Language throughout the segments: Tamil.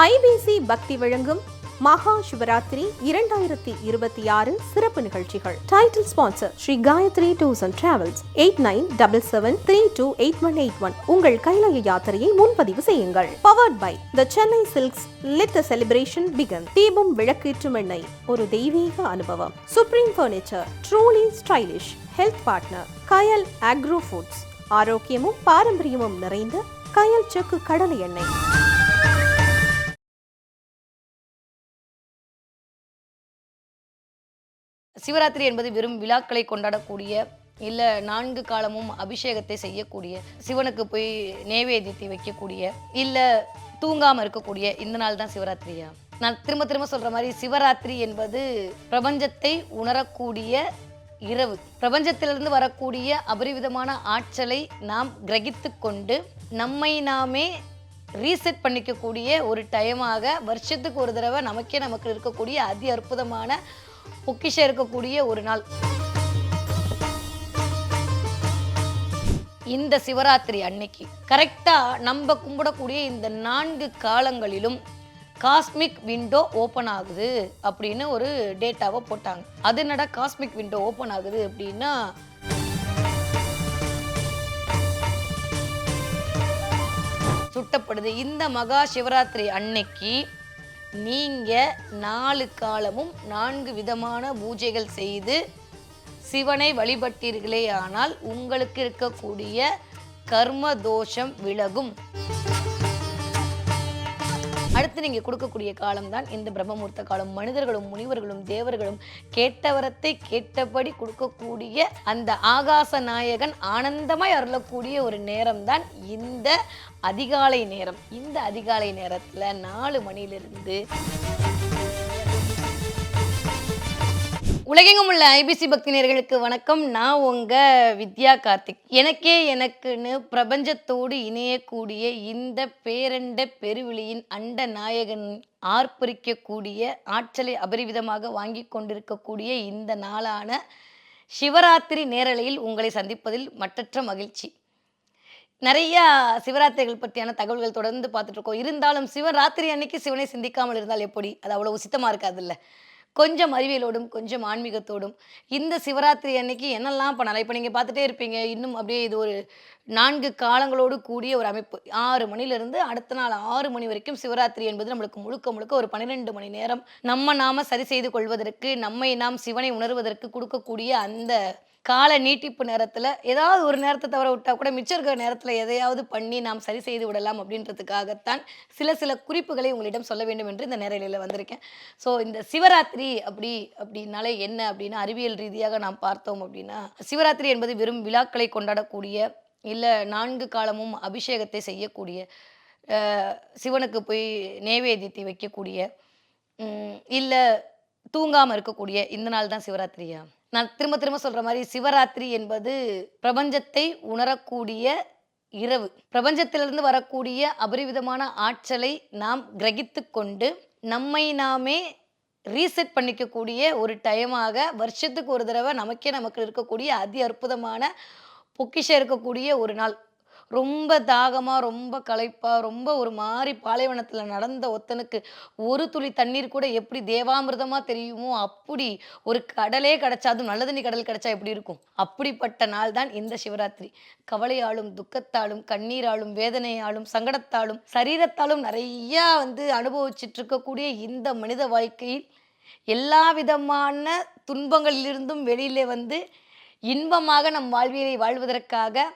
ஐபிசி பக்தி வழங்கும் மகா சிவராத்திரி 2026 சிறப்பு நிகழ்ச்சிகள். Title sponsor Sri Gayathri tours and travels 8977328181. உங்கள் கைலாய யாத்திரையை முன்பதிவு செய்யுங்கள். Powered by the Chennai silks. Let the celebration begin. Deepam விளக்கேற்றும் எண்ணெய், ஒரு தெய்வீக அனுபவம். Supreme furniture, truly stylish. Health partner Kayal agro foods. ஆரோக்கியமும் பாரம்பரியமும் நிறைந்த கயல் செக்கு கடலை எண்ணெய். சிவராத்திரி என்பது வெறும் விழாக்களை கொண்டாடக்கூடிய, இல்லை 4 காலமும் அபிஷேகத்தை செய்யக்கூடிய, சிவனுக்கு போய் நைவேத்தியத்தை வைக்கக்கூடிய, இல்லை தூங்காமல் இருக்கக்கூடிய இந்த நாள் தான் சிவராத்திரியா? நான் திரும்ப திரும்ப சொல்கிற மாதிரி சிவராத்திரி என்பது பிரபஞ்சத்தை உணரக்கூடிய இரவு. பிரபஞ்சத்திலிருந்து வரக்கூடிய அபரிவிதமான ஆற்றலை நாம் கிரகித்து கொண்டு நம்மை நாமே ரீசெட் பண்ணிக்கக்கூடிய ஒரு டைமாக, வருஷத்துக்கு ஒரு தடவை நமக்கு இருக்கக்கூடிய அதி அற்புதமான பொக்கிஷம் இருக்கக்கூடிய ஒரு நாள். இந்த சிவராத்திரி அன்னைக்கு கரெக்டா நம்ம கும்பிடக்கூடிய இந்த 4 காலங்களிலும் காஸ்மிக் விண்டோ ஓப்பன் ஆகுது அப்படின்னு ஒரு டேட்டாவை போட்டாங்க. அது என்னடா காஸ்மிக் விண்டோ ஓப்பன் ஆகுது அப்படின்னா, சுட்டப்படுது. இந்த மகா சிவராத்திரி அன்னைக்கு நீங்க 4 காலமும் 4 விதமான பூஜைகள் செய்து சிவனை வழிபட்டீர்களே ஆனால் உங்களுக்கு இருக்கக்கூடிய கர்ம தோஷம் விலகும். அடுத்து நீங்க கொடுக்கக்கூடிய காலம்தான் இந்த பிரம்மமுகூர்த்த காலம். மனிதர்களும் முனிவர்களும் தேவர்களும் கேட்டவரத்தை கேட்டபடி கொடுக்கக்கூடிய அந்த ஆகாச நாயகன் ஆனந்தமாய் அருளக்கூடிய ஒரு நேரம் தான் இந்த அதிகாலை நேரம். இந்த அதிகாலை நேரத்துல 4 மணியிலிருந்து உலகெங்கும் உள்ள ஐபிசி பக்தி நேயர்களுக்கு வணக்கம். நான் உங்க வித்யா கார்த்திக். எனக்குன்னு பிரபஞ்சத்தோடு இணையக்கூடிய இந்த பேரண்ட பெருவிழியின் அண்ட நாயகன் ஆர்ப்பரிக்கக்கூடிய ஆற்றலை அபரிவிதமாக வாங்கி கொண்டிருக்கக்கூடிய இந்த நாளான சிவராத்திரி நேரலையில் உங்களை சந்திப்பதில் மற்றற்ற மகிழ்ச்சி. நிறையா சிவராத்திரிகள் பற்றியான தகவல்கள் தொடர்ந்து பார்த்துட்டு இருக்கோம். இருந்தாலும் சிவராத்திரி அன்னைக்கு சிவனை சிந்திக்காமல் இருந்தால் எப்படி? அது அவ்வளோ உசித்தமாக இருக்காதுல்ல. கொஞ்சம் அறிவியலோடும் கொஞ்சம் ஆன்மீகத்தோடும் இந்த சிவராத்திரி அன்னைக்கு என்னெல்லாம் பண்ணலாம். இப்போ நீங்கள் பார்த்துட்டே இருப்பீங்க, இன்னும் அப்படியே இது ஒரு 4 காலங்களோடு கூடிய ஒரு அமைப்பு. 6 மணிலேருந்து அடுத்த நாள் 6 மணி வரைக்கும் சிவராத்திரி என்பது நம்மளுக்கு முழுக்க ஒரு 12 மணி நேரம் நாம சரி செய்து கொள்வதற்கு, நம்மை நாம் சிவனை உணர்வதற்கு கொடுக்கக்கூடிய அந்த கால நீட்டிப்பு நேரத்தில் ஏதாவது ஒரு நேரத்தை தவிர விட்டால் கூட மிச்சம் இருக்கிற நேரத்தில் எதையாவது பண்ணி நாம் சரி செய்து விடலாம் அப்படின்றதுக்காகத்தான் சில குறிப்புகளை உங்களிடம் சொல்ல வேண்டும் என்று இந்த நேரலையில் வந்திருக்கேன். ஸோ இந்த சிவராத்திரி அப்படின்னாலே என்ன அப்படின்னு அறிவியல் ரீதியாக நாம் பார்த்தோம் அப்படின்னா, சிவராத்திரி என்பது வெறும் விழாக்களை கொண்டாடக்கூடிய, இல்லை 4 காலமும் அபிஷேகத்தை செய்யக்கூடிய, சிவனுக்கு போய் நைவேத்தியத்தை வைக்கக்கூடிய, இல்லை தூங்காமல் இருக்கக்கூடிய இந்த நாள் தான் சிவராத்திரியா? நான் திரும்ப திரும்ப சொல்ற மாதிரி சிவராத்திரி என்பது பிரபஞ்சத்தை உணரக்கூடிய இரவு. பிரபஞ்சத்திலிருந்து வரக்கூடிய அபரிவிதமான ஆற்றலை நாம் கிரகித்து கொண்டு நம்மை நாமே ரீசெட் பண்ணிக்கக்கூடிய ஒரு டைமாக, வருஷத்துக்கு ஒரு தடவை நமக்கு இருக்கக்கூடிய அதி அற்புதமான பொக்கிஷம் இருக்கக்கூடிய ஒரு நாள். ரொம்ப தாகமாக, ரொம்ப களைப்பாக, ரொம்ப ஒரு மாதிரி பாலைவனத்தில் நடந்த ஒத்தனுக்கு ஒரு துளி தண்ணீர் கூட எப்படி தேவாமிர்தமாக தெரியுமோ அப்படி ஒரு கடலே கிடைச்சா, அதுவும் நல்ல தண்ணி கடல் கிடைச்சா எப்படி இருக்கும்? அப்படிப்பட்ட நாள் தான் இந்த சிவராத்திரி. கவலையாலும் துக்கத்தாலும் கண்ணீராலும் வேதனையாலும் சங்கடத்தாலும் சரீரத்தாலும் நிறையா அனுபவிச்சுட்டு இருக்கக்கூடிய இந்த மனித வாழ்க்கையில் எல்லா விதமான துன்பங்களிலிருந்தும் வெளியிலே இன்பமாக நம் வாழ்வியலை வாழ்வதற்காக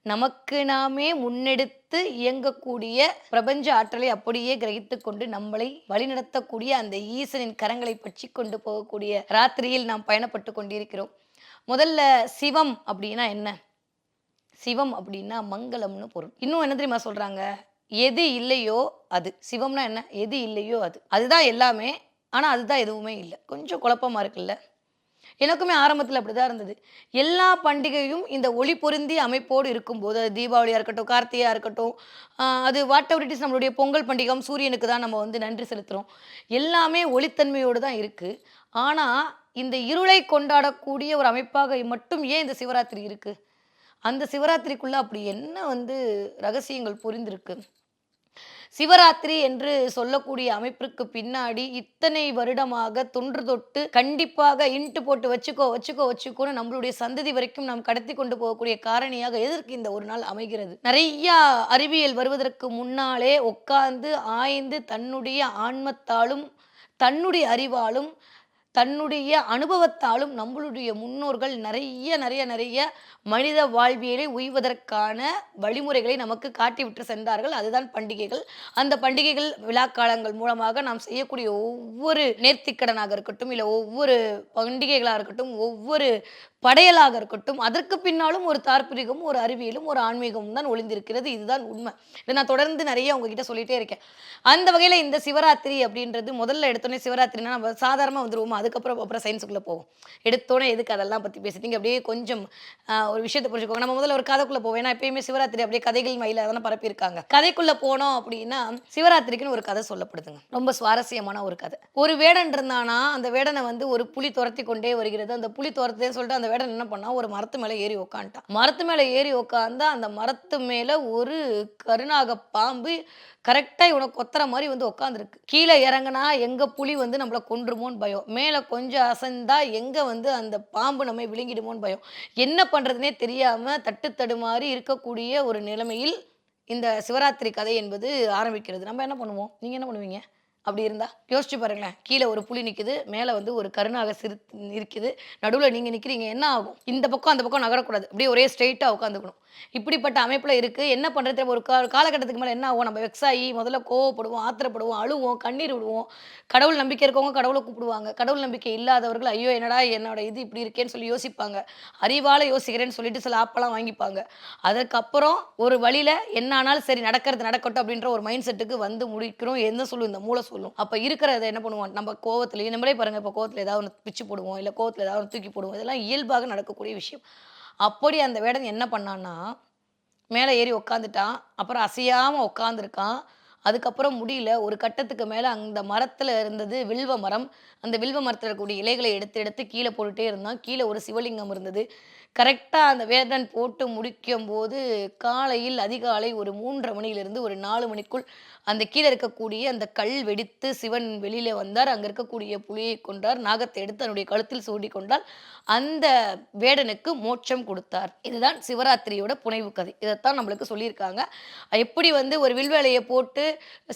நமக்கு நாமே முன்னெடுத்து இயங்கக்கூடிய பிரபஞ்ச ஆற்றலை அப்படியே கிரகித்து கொண்டு நம்மளை வழிநடத்தக்கூடிய அந்த ஈசனின் கரங்களை பற்றி கொண்டு போகக்கூடிய ராத்திரியில் நாம் பயணப்பட்டு கொண்டிருக்கிறோம். முதல்ல சிவம் அப்படின்னா என்ன? சிவம் அப்படின்னா மங்களம்னு பொருள். இன்னும் என்ன தெரியுமா சொல்றாங்க? எது இல்லையோ அது. சிவம்னா என்ன? எது இல்லையோ அது. அதுதான் எல்லாமே, ஆனால் அதுதான் எதுவுமே இல்லை. கொஞ்சம் குழப்பமா இருக்குல்ல? எனக்குமே ஆரம்பத்தில் அப்படிதான் இருந்தது. எல்லா பண்டிகையும் இந்த ஒளி பொருந்திய அமைப்போடு இருக்கும்போது, அது தீபாவளியாக இருக்கட்டும், கார்த்திகையாக இருக்கட்டும், அது வாட் எவர் இட் இஸ், நம்மளுடைய பொங்கல் பண்டிகை சூரியனுக்கு தான் நம்ம நன்றி செலுத்துகிறோம். எல்லாமே ஒளித்தன்மையோடு தான் இருக்குது. ஆனால் இந்த இருளை கொண்டாடக்கூடிய ஒரு அமைப்பாக மட்டும் ஏன் இந்த சிவராத்திரி இருக்குது? அந்த சிவராத்திரிக்குள்ளே அப்படி என்ன ரகசியங்கள் புரிந்திருக்கு? சிவராத்திரி என்று சொல்லக்கூடிய அமைப்பிற்கு பின்னாடி இத்தனை வருடமாக தொன்று தொட்டு கண்டிப்பாக இன்ட்டு போட்டு வச்சுக்கோ வச்சுக்கோ வச்சுக்கோன்னு நம்மளுடைய சந்ததி வரைக்கும் நாம் கடத்தி கொண்டு போகக்கூடிய காரணியாக எதற்கு இந்த ஒரு நாள் அமைகிறது? நிறைய அறிவியல் வருவதற்கு முன்னாலே உட்கார்ந்து ஆய்ந்து தன்னுடைய ஆன்மத்தாலும் தன்னுடைய அறிவாலும் தன்னுடைய அனுபவத்தாலும் நம்மளுடைய முன்னோர்கள் நிறைய நிறைய நிறைய மனித வாழ்வியலை உய்வதற்கான வழிமுறைகளை நமக்கு காட்டிவிட்டு சென்றார்கள். அதுதான் பண்டிகைகள். அந்த பண்டிகைகள் விழாக்காலங்கள் மூலமாக நாம் செய்யக்கூடிய ஒவ்வொரு நேர்த்திக்கடனாக இருக்கட்டும், இல்லை ஒவ்வொரு பண்டிகைகளாக இருக்கட்டும், ஒவ்வொரு படையலாக இருக்கட்டும், அதற்கு பின்னாலும் ஒரு தாற்பரிகமும் ஒரு அறிவியலும் ஒரு ஆன்மீகமும் தான் ஒளிந்திருக்கிறது. இதுதான் உண்மை. இதை நான் தொடர்ந்து நிறைய உங்ககிட்ட சொல்லிட்டே இருக்கேன். அந்த வகையில் இந்த சிவராத்திரி அப்படின்றது முதல்ல எடுத்தோடனே சிவராத்திரினா நம்ம சாதாரணமாக வந்துருவோம். அப்புறம் சயின்ஸுக்குள்ளே போவோம். எடுத்தோடனே எதுக்கு அதெல்லாம் பற்றி பேசிட்டீங்க? அப்படியே கொஞ்சம் ஒரு விஷயத்தை புரிஞ்சுக்கோங்க. நம்ம முதல்ல ஒரு கதைக்குள்ளே போவோம். ஏன்னா எப்பயுமே சிவராத்திரி அப்படியே கதைகள் மயில தானே பரப்பியிருக்காங்க. கதைக்குள்ளே போனோம் அப்படின்னா சிவராத்திரிக்குன்னு ஒரு கதை சொல்லப்படுதுங்க. ரொம்ப சுவாரஸ்யமான ஒரு கதை. ஒரு வேடன் இருந்தானா, அந்த வேடனை வந்து ஒரு புலி துரத்தி கொண்டே வருகிறது. அந்த புலி துரத்துதேன்னு சொல்லிட்டு அந்த வேடன் என்ன பண்ணா, ஒரு மரத்து மேலே ஏறி உக்காந்துட்டான். மரத்து மேலே ஏறி உக்காந்தா அந்த மரத்து மேலே ஒரு கருநாக பாம்பு கரெக்டாக இவனை கொத்துற மாதிரி வந்து உட்காந்துருக்கு. கீழே இறங்குனா எங்க புலி வந்து நம்மளை கொன்றுமோன்னு பயம், மேலே கொஞ்சம் அசைந்தா எங்க வந்து அந்த பாம்பு நம்மை விழுங்கிடுமோன்னு பயம். என்ன பண்றதுனே தெரியாம தட்டு தடுமாறி இருக்கக்கூடிய ஒரு நிலைமையில் இந்த சிவராத்திரி கதை என்பது ஆரம்பிக்கிறது. நம்ம என்ன பண்ணுவோம்? நீங்க என்ன பண்ணுவீங்க? அப்படி இருந்தா யோசிச்சு பாருங்களேன். கீழே ஒரு புலி நிக்குது, மேலே வந்து ஒரு கருநாக இருக்குது, நடுவில் நீங்க நிக்கிறீங்க. என்ன ஆகும்? இந்த பக்கம் அந்த பக்கம் நகரக்கூடாது, அப்படியே ஒரே ஸ்ட்ரெயிட்டா உட்காந்துக்கணும். இப்படிப்பட்ட அமைப்புல இருக்கு. என்ன பண்றது? ஒரு காலகட்டத்துக்கு மேல என்ன ஆகும்? நம்ம வெக்ஸ் ஆகி முதல்ல கோவப்படுவோம், ஆத்திரப்படுவோம், அழுவோம், கண்ணீர் விடுவோம். கடவுள் நம்பிக்கை இருக்கவங்க கடவுளை கூப்பிடுவாங்க. கடவுள் நம்பிக்கை இல்லாதவர்கள் ஐயோ என்னடா என்னோட இது இப்படி இருக்கேன்னு சொல்லி யோசிப்பாங்க. அறிவால யோசிக்கிறேன்னு சொல்லிட்டு சில ஆப்பெல்லாம் வாங்கிப்பாங்க. அதுக்கப்புறம் ஒரு வழியில என்ன ஆனாலும் சரி நடக்கிறது நடக்கட்டும் அப்படின்ற ஒரு மைண்ட் செட்டுக்கு வந்து முடிக்கிறோம். என்ன சொல்லும்? இந்த மூளை சொல்லும். அப்ப இருக்கிறத என்ன பண்ணுவோம்? நம்ம கோவத்திலேயே நம்மளே பாருங்க, இப்போ கோவத்துல ஏதாவது ஒன்று பிச்சு போடுவோம், இல்லை கோவத்துல ஏதாவது தூக்கி போடுவோம். இதெல்லாம் இயல்பாக நடக்கக்கூடிய விஷயம். அப்படி அந்த வேடன் என்ன பண்ணான்னா, மேலே ஏறி உக்காந்துட்டான். அப்புறம் அசையாம உட்காந்துருக்கான். அதுக்கப்புறம் முடியல. ஒரு கட்டத்துக்கு மேலே அந்த மரத்தில் இருந்தது வில்வ மரம். அந்த வில்வ மரத்தில் இருக்கக்கூடிய இலைகளை எடுத்து எடுத்து கீழே போட்டுட்டே இருந்தான். கீழே ஒரு சிவலிங்கம் இருந்தது. கரெக்டாக அந்த வேடன் போட்டு முடிக்கும்போது காலையில் அதிகாலை ஒரு 3:30 மணியிலிருந்து ஒரு 4 மணிக்குள் அந்த கீழே இருக்கக்கூடிய அந்த கல் வெடித்து சிவன் வெளியில வந்தார். அங்கே இருக்கக்கூடிய புலியை கொன்றார். நாகத்தை எடுத்து தன்னுடைய கழுத்தில் சூடி கொண்டால் அந்த வேடனுக்கு மோட்சம் கொடுத்தார். இதுதான் சிவராத்திரியோட புனைவு கதை. இதைத்தான் நம்மளுக்கு சொல்லியிருக்காங்க. எப்படி வந்து ஒரு வில்வேலையை போட்டு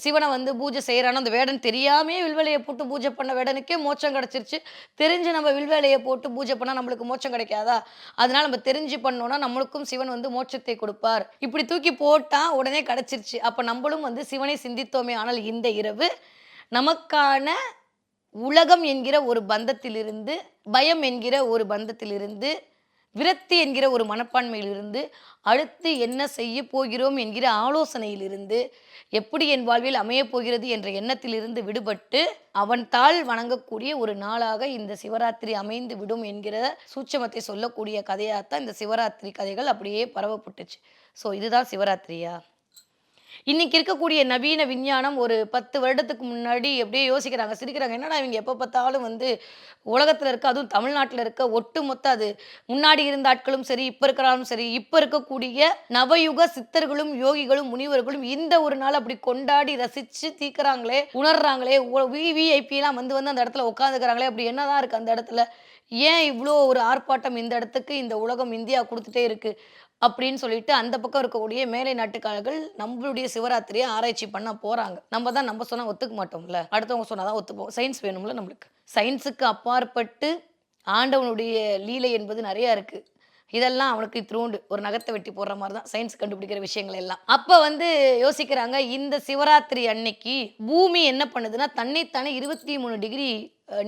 சிவனை வந்து பூஜை செய்கிறானோ, அந்த வேடன் தெரியாமே வில்வேலையை போட்டு பூஜை பண்ண வேடனுக்கே மோட்சம் கிடைச்சிருச்சு. தெரிஞ்சு நம்ம வில்வேலையை போட்டு பூஜை பண்ணால் நம்மளுக்கு மோட்சம் கிடைக்காதா? அதனால நம்ம தெரிஞ்சு பண்ணோம்னா நம்மளுக்கும் சிவன் வந்து மோட்சத்தை கொடுப்பார். இப்படி தூக்கி போட்டா உடனே கிடைச்சிருச்சு. அப்ப நம்மளும் வந்து சிவனை சிந்தித்தோமே. ஆனால் இந்த இரவு நமக்கான உலகம் என்கிற ஒரு பந்தத்திலிருந்து, பயம் என்கிற ஒரு பந்தத்திலிருந்து, விரக்தி என்கிற ஒரு மனப்பான்மையிலிருந்து, அடுத்து என்ன செய்ய போகிறோம் என்கிற ஆலோசனையிலிருந்து, எப்படி என் வாழ்வில் அமையப் போகிறது என்ற எண்ணத்திலிருந்து விடுபட்டு அவன் தாள் வணங்கக்கூடிய ஒரு நாளாக இந்த சிவராத்திரி அமைந்து விடும் என்கிற சூட்சமத்தை சொல்லக்கூடிய கதையாகத்தான் இந்த சிவராத்திரி கதைகள் அப்படியே பரவப்பட்டுச்சு. ஸோ இதுதான் சிவராத்திரியா? இன்னைக்கு இருக்கக்கூடிய நவீன விஞ்ஞானம் ஒரு 10 வருடத்துக்கு முன்னாடி அப்படியே யோசிக்கிறாங்க, சிரிக்கிறாங்க. என்னடா இவங்க எப்போ பார்த்தாலும் வந்து உலகத்தில் இருக்க, அதுவும் தமிழ்நாட்டில் இருக்க ஒட்டுமொத்த அது முன்னாடி இருந்த ஆட்களும் சரி, இப்போ இருக்கிறாலும் சரி, இப்போ இருக்கக்கூடிய நவயுக சித்தர்களும் யோகிகளும் முனிவர்களும் இந்த ஒரு நாள் அப்படி கொண்டாடி ரசித்து தீர்க்கிறாங்களே, உணர்றாங்களே, விவிஐபிலாம் வந்து வந்து அந்த இடத்துல உட்காந்துக்கிறாங்களே, அப்படி என்னதான் இருக்குது அந்த இடத்துல? ஏன் இவ்வளோ ஒரு ஆர்ப்பாட்டம் இந்த இடத்துக்கு இந்த உலகம் இந்தியா கொடுத்துட்டே இருக்கு அப்படின்னு சொல்லிட்டு அந்த பக்கம் இருக்கக்கூடிய மேலை நாட்டுக்காரர்கள் நம்மளுடைய சிவராத்திரியை ஆராய்ச்சி பண்ண போறாங்க. நம்ம சொன்னா ஒத்துக்க மாட்டோம்ல, அடுத்தவங்க சொன்னாதான் ஒத்துப்போம். சயின்ஸ் வேணும்ல நம்மளுக்கு. சயின்ஸுக்கு அப்பாற்பட்டு ஆண்டவனுடைய லீலை என்பது நிறைய இருக்கு. இதெல்லாம் அவனுக்கு இத்ரூண்டு ஒரு நகத்தை வெட்டி போடுற மாதிரி தான் சயின்ஸ் கண்டுபிடிக்கிற விஷயங்கள் எல்லாம். அப்ப வந்து யோசிக்கிறாங்க, இந்த சிவராத்திரி அன்னைக்கு பூமி என்ன பண்ணுதுன்னா தன்னைத்தானே 23 டிகிரி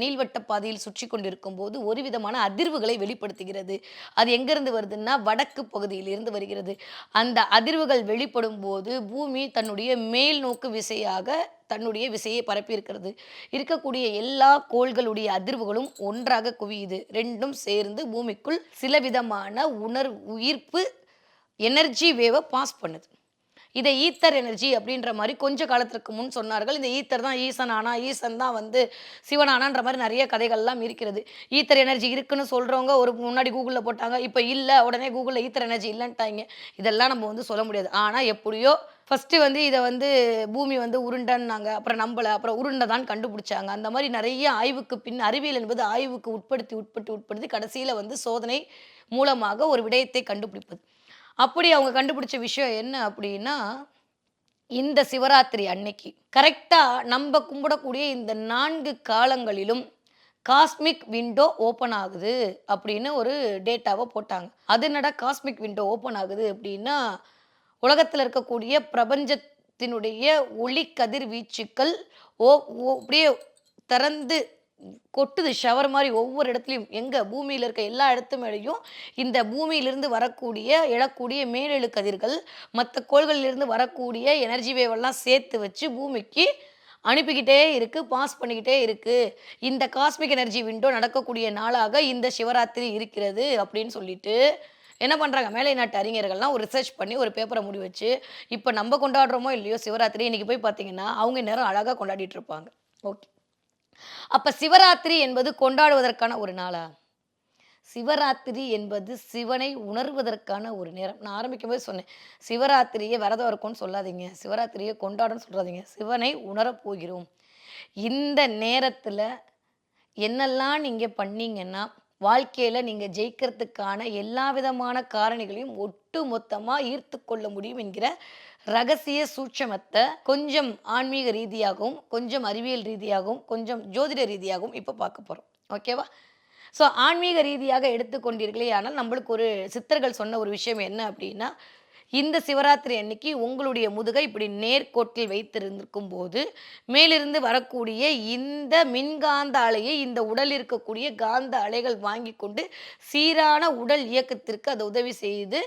நீள்வட்ட பாதையில் சுற்றி கொண்டிருக்கும் போது ஒரு விதமான அதிர்வுகளை வெளிப்படுத்துகிறது. அது எங்கிருந்து வருதுன்னா வடக்கு பகுதியிலிருந்து வருகிறது. அந்த அதிர்வுகள் வெளிப்படும் போது பூமி தன்னுடைய மேல் நோக்கு விசையாக தன்னுடைய விசையை பரப்பி இருக்கிறது. இருக்கக்கூடிய எல்லா கோள்களுடைய அதிர்வுகளும் ஒன்றாக குவியுது. ரெண்டும் சேர்ந்து பூமிக்குள் சில விதமான உயிர்ப்பு எனர்ஜி வேவை பாஸ் பண்ணுது. இதை ஈத்தர் எனர்ஜி அப்படின்ற மாதிரி கொஞ்ச காலத்திற்கு முன் சொன்னார்கள். இந்த ஈத்தர் தான் ஈசன் ஆனா, ஈசன் தான் வந்து சிவன் ஆனான்ற மாதிரி நிறைய கதைகள்லாம் இருக்கிறது. ஈத்தர் எனர்ஜி இருக்குன்னு சொல்றவங்க ஒரு முன்னாடி கூகுள்ல போட்டாங்க. இப்ப இல்ல, உடனே கூகுள்ல ஈத்தர் எனர்ஜி இல்லன்ட்டாய்ங்க. இதெல்லாம் நம்ம வந்து சொல்ல முடியாது. ஆனா எப்படியோ ஃபர்ஸ்ட் வந்து இத வந்து பூமி வந்து உருண்டைன்னாங்க. அப்புறம் நம்பல. அப்புறம் உருண்டை தான் கண்டுபிடிச்சாங்க. அந்த மாரி நெறைய ஆய்வுக்கு பின் அறிவியல் என்பது ஆய்வுக்கு உட்படுத்தி கடைசியில வந்து சோதனை மூலமாக ஒரு விடயத்தை கண்டுபிடிப்பது. அப்படி அவங்க கண்டுபிடிச்ச விஷயம் என்ன அப்படின்னா, இந்த சிவராத்திரி அன்னைக்கு கரெக்ட்டா நம்ப கும்பிடக்கூடிய இந்த 4 காலங்களிலும் காஸ்மிக் விண்டோ ஓப்பன் ஆகுது அப்படின்னு ஒரு டேட்டாவ போட்டாங்க. அது என்னடா காஸ்மிக் விண்டோ ஓப்பன் ஆகுது அப்படின்னா, உலகத்துல இருக்கக்கூடிய பிரபஞ்சத்தினுடைய ஒளி கதிர்வீச்சுக்கள் ஓ ஓ அப்படியே திறந்து கொட்டுது ஷவர் மாரி ஒவ்வொரு இடத்துலயும். எங்க பூமியில இருக்க எல்லா இடத்து மேலயும் இந்த பூமியிலிருந்து வரக்கூடிய எழக்கூடிய மேலெழு கதிர்கள், மத்த கோள்களிலிருந்து வரக்கூடிய எனர்ஜி வேவ் எல்லாம் சேர்த்து வச்சு பூமிக்கு அனுப்பிக்கிட்டே இருக்கு, பாஸ் பண்ணிக்கிட்டே இருக்கு. இந்த காஸ்மிக் எனர்ஜி விண்டோ நடக்கக்கூடிய நாளாக இந்த சிவராத்திரி இருக்கிறது அப்படின்னு சொல்லிட்டு, என்ன பண்றாங்க, மேலை நாட்டு அறிஞர்கள்லாம் ஒரு ரிசர்ச் பண்ணி ஒரு பேப்பர மூடி வச்சு, இப்ப நம்ம கொண்டாடுறோமோ இல்லையோ சிவராத்திரி, இன்னைக்கு போய் பார்த்தீங்கன்னா, அவங்க இந்நேரம் அழகா கொண்டாடிட்டு இருப்பாங்க. ஓகே. அப்ப சிவராத்திரி என்பது கொண்டாடுவதற்கான ஒரு நாளா? சிவராத்திரி என்பது சிவனை உணர்வதற்கான ஒரு நேரம். நான் ஆரம்பிக்கும்போது சொன்னேன். சிவராத்திரிய விரதம் இருக்கோம்ன்னு சொல்லாதீங்க. சிவராத்திரிய கொண்டாடணும்னு சொல்றாதீங்க. சிவனை உணரப் போகிறோம். இந்த நேரத்துல என்னெல்லாம் நீங்க பண்ணீங்கன்னா, வாழ்க்கையில நீங்க ஜெயிக்கிறதுக்கான எல்லா விதமான காரணிகளையும் ஒட்டு மொத்தமா ஈர்த்துக் கொள்ள முடியும் என்கிற ரகசிய சூட்சமத்த கொஞ்சம் ஆன்மீக ரீதியாகவும், கொஞ்சம் அறிவியல் ரீதியாகவும், கொஞ்சம் ஜோதிட ரீதியாகவும் இப்ப பார்க்க போறோம். ஓகேவா? ஸோ ஆன்மீக ரீதியாக எடுத்துக்கொண்டீர்களேயானால், நம்மளுக்கு ஒரு சித்தர்கள் சொன்ன ஒரு விஷயம் என்ன அப்டின்னா, இந்த சிவராத்திரி அன்னைக்கு உங்களுடைய முதுகை இப்படி நேர்கோட்டில் வைத்திருந்திருக்கும்போது, மேலிருந்து வரக்கூடிய இந்த மின்காந்த அலையை இந்த உடலில் இருக்கக்கூடிய காந்த அலைகள் வாங்கிக் கொண்டு, சீரான உடல் இயக்கத்திற்கு அது உதவி செய்து,